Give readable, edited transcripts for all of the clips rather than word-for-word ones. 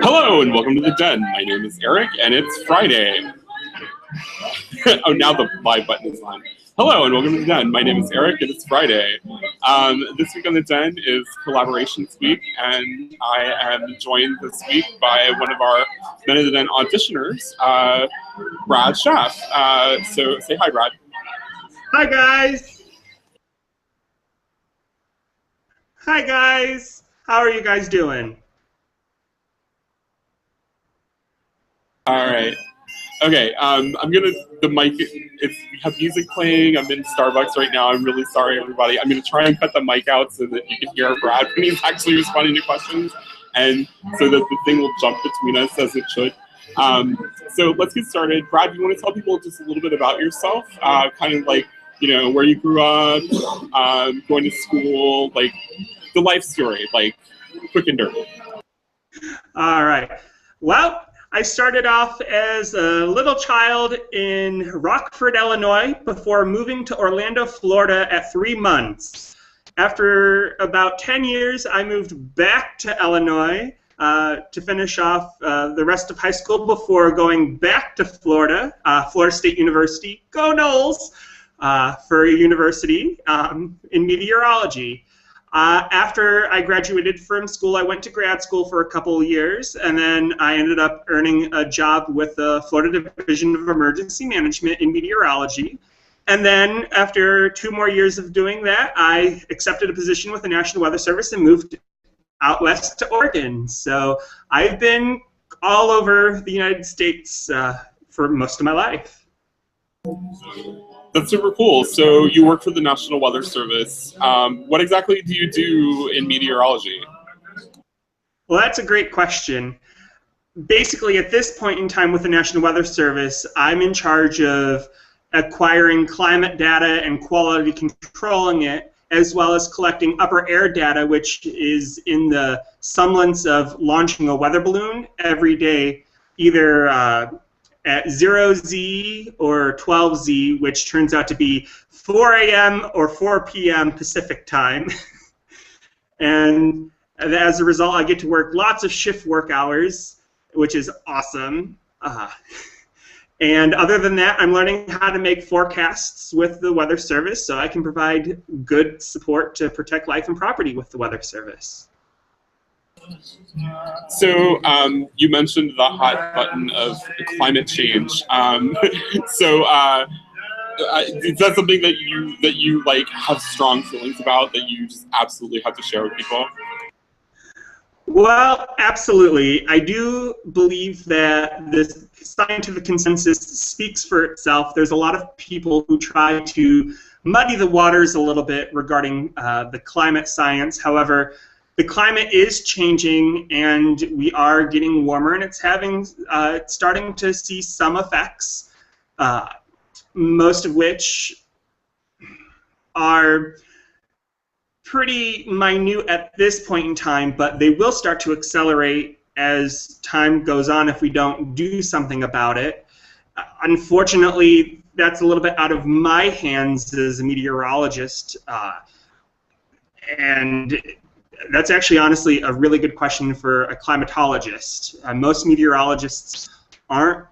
Hello and welcome to the Den. My name is Eric and it's Friday. Oh, now the live button is on. Hello and welcome to the Den. My name is Eric and it's Friday. This week on the Den is Collaborations Week, and I am joined this week by one of our Men of the Den auditioners, Brad Schaaf. So say hi, Brad. Hi, guys. Hi, guys. How are you guys doing? All right. Okay. The mic. We have music playing. I'm in Starbucks right now. I'm really sorry, everybody. I'm gonna try and cut the mic out so that you can hear Brad when he's actually responding to questions, and so that the thing will jump between us as it should. So let's get started. Brad, do you want to tell people just a little bit about yourself? Kind of like, you know, where you grew up, going to school, like the life story, like quick and dirty. All right. Well, I started off as a little child in Rockford, Illinois, before moving to Orlando, Florida at 3 months. After about 10 years, I moved back to Illinois to finish off the rest of high school before going back to Florida, Florida State University, go Noles, for a university in meteorology. After I graduated from school, I went to grad school for a couple of years, and then I ended up earning a job with the Florida Division of Emergency Management in meteorology. And then after 2 more years of doing that, I accepted a position with the National Weather Service and moved out west to Oregon. So I've been all over the United States for most of my life. That's super cool. So you work for the National Weather Service. What exactly do you do in meteorology? Well, that's a great question. Basically, at this point in time with the National Weather Service, I'm in charge of acquiring climate data and quality controlling it, as well as collecting upper air data, which is in the semblance of launching a weather balloon every day, either at 0Z or 12Z, which turns out to be 4 a.m. or 4 p.m. Pacific time. And as a result, I get to work lots of shift work hours, which is awesome. And other than that, I'm learning how to make forecasts with the Weather Service so I can provide good support to protect life and property with the Weather Service. So you mentioned the hot button of climate change. Is that something that you like have strong feelings about, that you just absolutely have to share with people? Well, absolutely. I do believe that this scientific consensus speaks for itself. There's a lot of people who try to muddy the waters a little bit regarding the climate science. However, the climate is changing, and we are getting warmer, and it's starting to see some effects, most of which are pretty minute at this point in time, but they will start to accelerate as time goes on if we don't do something about it. Unfortunately, that's a little bit out of my hands as a meteorologist, and that's actually honestly a really good question for a climatologist. Most meteorologists aren't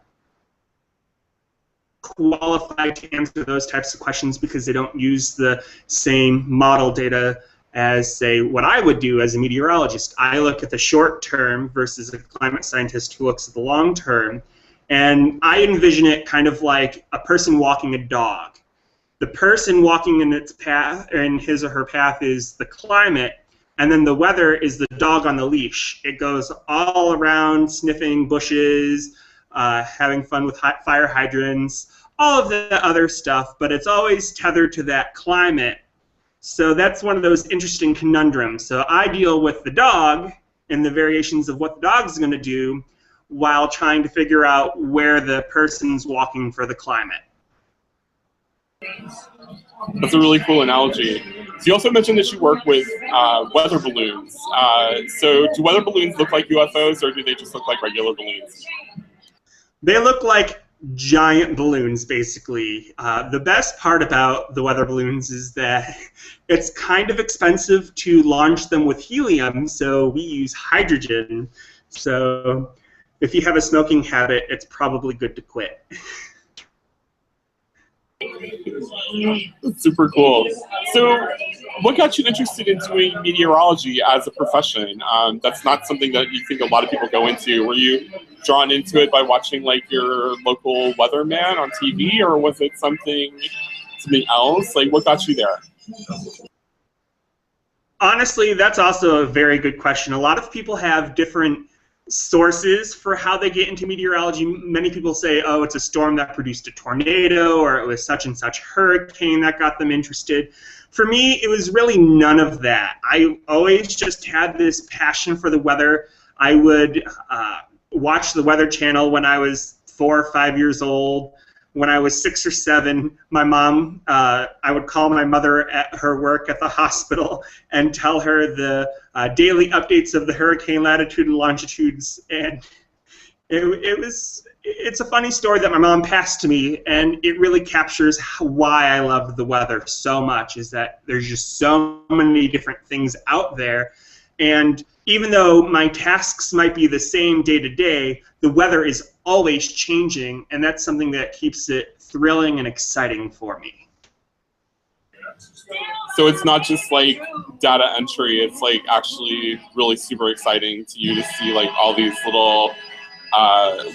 qualified to answer those types of questions because they don't use the same model data as, say, what I would do as a meteorologist. I look at the short term versus a climate scientist who looks at the long term, and I envision it kind of like a person walking a dog. The person walking in its path, in his or her path, is the climate, and then the weather is the dog on the leash. It goes all around sniffing bushes, having fun with fire hydrants, all of the other stuff, but it's always tethered to that climate. So that's one of those interesting conundrums. So I deal with the dog and the variations of what the dog's going to do while trying to figure out where the person's walking for the climate. That's a really cool analogy. So you also mentioned that you work with weather balloons. So do weather balloons look like UFOs, or do they just look like regular balloons? They look like giant balloons, basically. The best part about the weather balloons is that it's kind of expensive to launch them with helium, so we use hydrogen. So if you have a smoking habit, it's probably good to quit. That's super cool. So what got you interested in doing meteorology as a profession? That's not something that you think a lot of people go into. Were you drawn into it by watching like your local weatherman on TV, or was it something else? Like, what got you there? Honestly, that's also a very good question. A lot of people have different sources for how they get into meteorology. Many people say, oh, it's a storm that produced a tornado, or it was such and such hurricane that got them interested. For me, it was really none of that. I always just had this passion for the weather. I would watch the Weather Channel when I was 4 or 5 years old. When I was 6 or 7, my mom, I would call my mother at her work at the hospital and tell her the daily updates of the hurricane latitude and longitudes. And it's a funny story that my mom passed to me, and it really captures why I love the weather so much, is that there's just so many different things out there. And even though my tasks might be the same day to day, the weather is always changing, and that's something that keeps it thrilling and exciting for me. So it's not just like data entry, it's like actually really super exciting to you to see like all these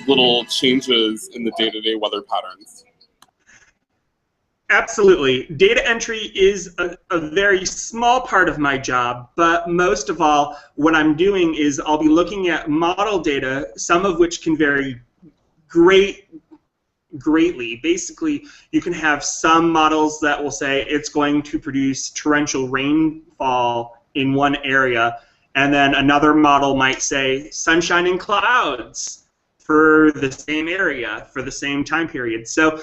little changes in the day-to-day weather patterns. Absolutely. Data entry is a very small part of my job, but most of all, what I'm doing is I'll be looking at model data, some of which can vary greatly. Basically, you can have some models that will say it's going to produce torrential rainfall in one area, and then another model might say sunshine and clouds for the same area, for the same time period. So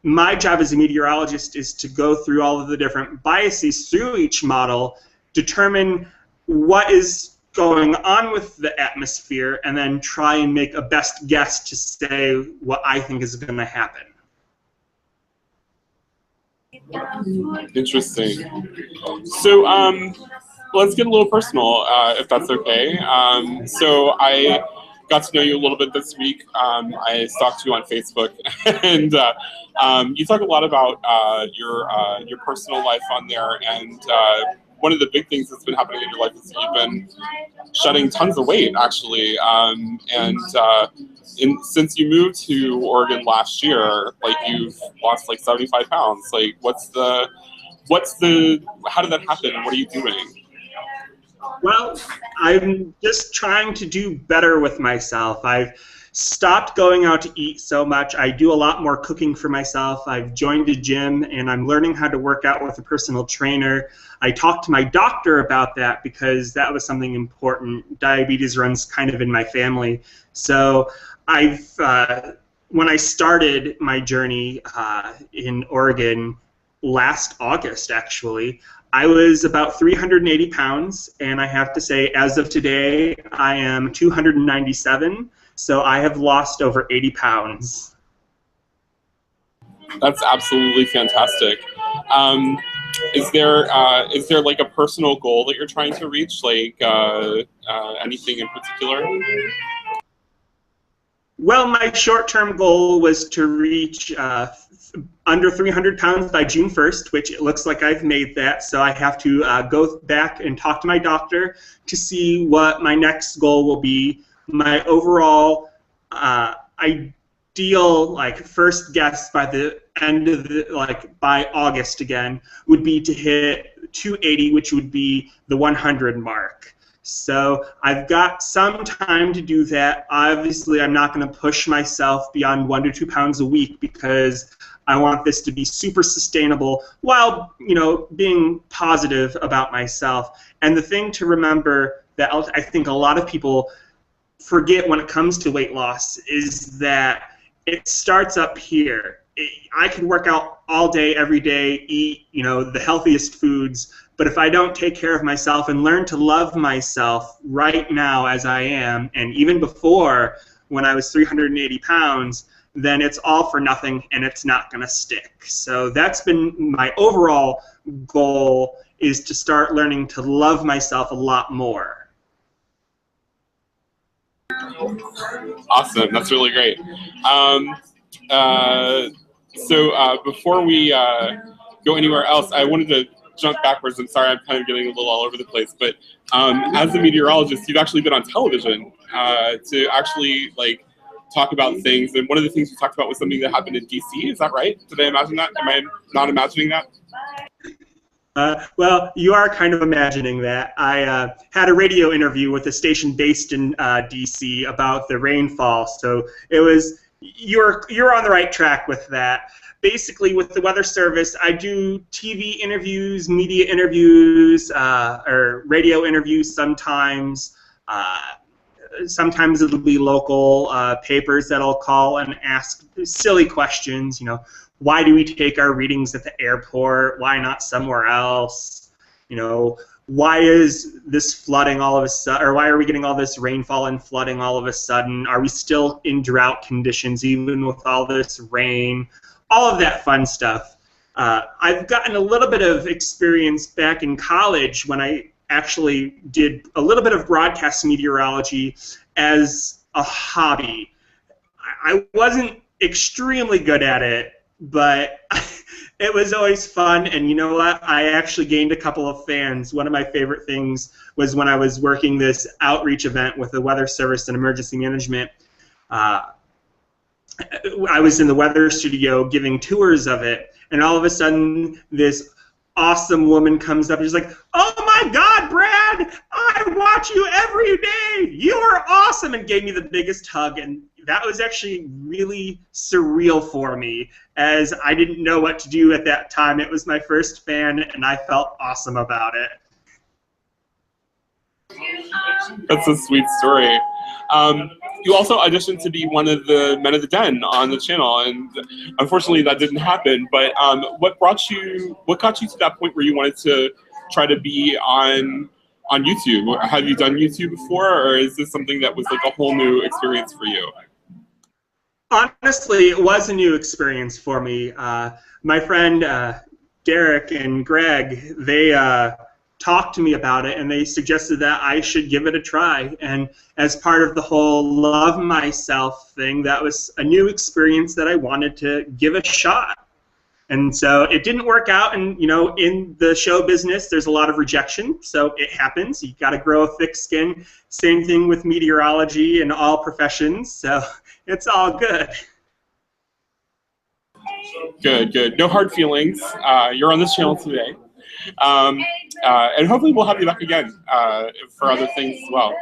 my job as a meteorologist is to go through all of the different biases through each model, determine what is going on with the atmosphere, and then try and make a best guess to say what I think is going to happen. Interesting. So let's get a little personal, if that's okay. So I got to know you a little bit this week. I stalked you on Facebook, and you talk a lot about your personal life on there. And one of the big things that's been happening in your life is you've been shedding tons of weight, actually. Since you moved to Oregon last year, like you've lost like 75 pounds. Like, how did that happen? And what are you doing? Well, I'm just trying to do better with myself. I've stopped going out to eat so much. I do a lot more cooking for myself. I've joined a gym, and I'm learning how to work out with a personal trainer. I talked to my doctor about that because that was something important. Diabetes runs kind of in my family. So when I started my journey in Oregon last August, actually, I was about 380 pounds, and I have to say, as of today, I am 297, so I have lost over 80 pounds. That's absolutely fantastic. Is there like a personal goal that you're trying to reach, like anything in particular? Well, my short-term goal was to reach under 300 pounds by June 1st, which it looks like I've made that, so I have to go back and talk to my doctor to see what my next goal will be. My overall ideal, like, first guess by the end of by August again, would be to hit 280, which would be the 100 mark. So I've got some time to do that. Obviously, I'm not going to push myself beyond 1 to 2 pounds a week because I want this to be super sustainable while, being positive about myself. And the thing to remember that I think a lot of people forget when it comes to weight loss is that it starts up here. I can work out all day, every day, eat, the healthiest foods, but if I don't take care of myself and learn to love myself right now as I am, and even before when I was 380 pounds, then it's all for nothing and it's not going to stick. So that's been my overall goal, is to start learning to love myself a lot more. Awesome. That's really great. Before we go anywhere else, I wanted to jump backwards. I'm sorry, I'm kind of getting a little all over the place. But as a meteorologist, you've actually been on television to actually talk about things. And one of the things you talked about was something that happened in DC. Is that right? Did I imagine that? Am I not imagining that? Well, you are kind of imagining that. I had a radio interview with a station based in DC about the rainfall. So it was, you're on the right track with that. Basically, with the Weather Service, I do TV interviews, media interviews, or radio interviews sometimes. Sometimes it'll be local papers that'll call and ask silly questions, you know, why do we take our readings at the airport? Why not somewhere else? You know, why is this flooding all of a sudden, or why are we getting all this rainfall and flooding all of a sudden? Are we still in drought conditions even with all this rain? All of that fun stuff. I've gotten a little bit of experience back in college when I actually did a little bit of broadcast meteorology as a hobby. I wasn't extremely good at it, but it was always fun, and you know what? I actually gained a couple of fans. One of my favorite things was when I was working this outreach event with the Weather Service and Emergency Management. I was in the weather studio giving tours of it, and all of a sudden this awesome woman comes up and she's like, "Oh my God, Brad, I watch you every day. You are awesome," and gave me the biggest hug. And that was actually really surreal for me, as I didn't know what to do at that time. It was my first fan, and I felt awesome about it. That's a sweet story. You also auditioned to be one of the Men of the Den on the channel, and unfortunately that didn't happen. But what got you to that point where you wanted to try to be on YouTube? Have you done YouTube before, or is this something that was like a whole new experience for you? Honestly, it was a new experience for me. My friend Derek and Greg, they talked to me about it, and they suggested that I should give it a try. And as part of the whole love myself thing, that was a new experience that I wanted to give a shot. And so it didn't work out, and you know, in the show business, there's a lot of rejection, so it happens. You got to grow a thick skin. Same thing with meteorology and all professions, so it's all good. Good, good. No hard feelings. You're on this channel today. And hopefully we'll have you back again for other things as well.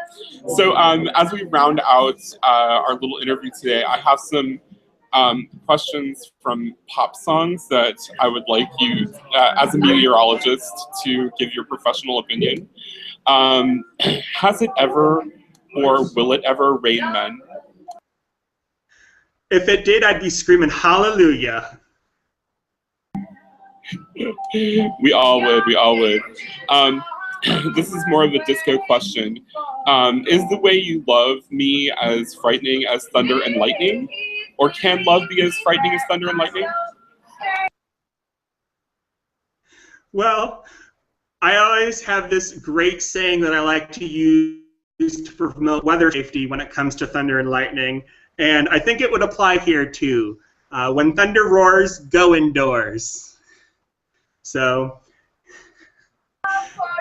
So as we round out our little interview today, I have some questions from pop songs that I would like you, as a meteorologist, to give your professional opinion. Has it ever, or will it ever, rain men? If it did, I'd be screaming hallelujah. We all would. We all would. This is more of a disco question. Is the way you love me as frightening as thunder and lightning? Or can love be as frightening as thunder and lightning? Well, I always have this great saying that I like to use to promote weather safety when it comes to thunder and lightning. And I think it would apply here too. When thunder roars, go indoors. So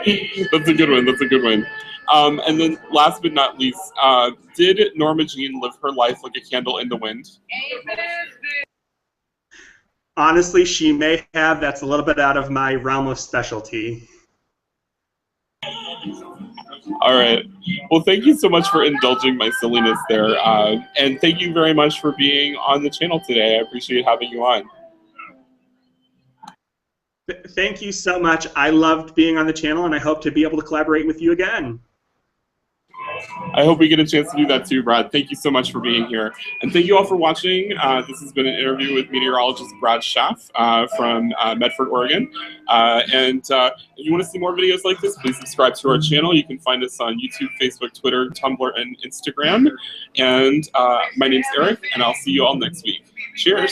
that's a good one. That's a good one. And then last but not least, did Norma Jean live her life like a candle in the wind? Honestly, she may have. That's a little bit out of my realm of specialty. All right. Well, thank you so much for indulging my silliness there. And thank you very much for being on the channel today. I appreciate having you on. Thank you so much. I loved being on the channel, and I hope to be able to collaborate with you again. I hope we get a chance to do that too, Brad. Thank you so much for being here. And thank you all for watching. This has been an interview with meteorologist Brad Schaaf from Medford, Oregon. If you want to see more videos like this, please subscribe to our channel. You can find us on YouTube, Facebook, Twitter, Tumblr, and Instagram. And my name's Eric, and I'll see you all next week. Cheers.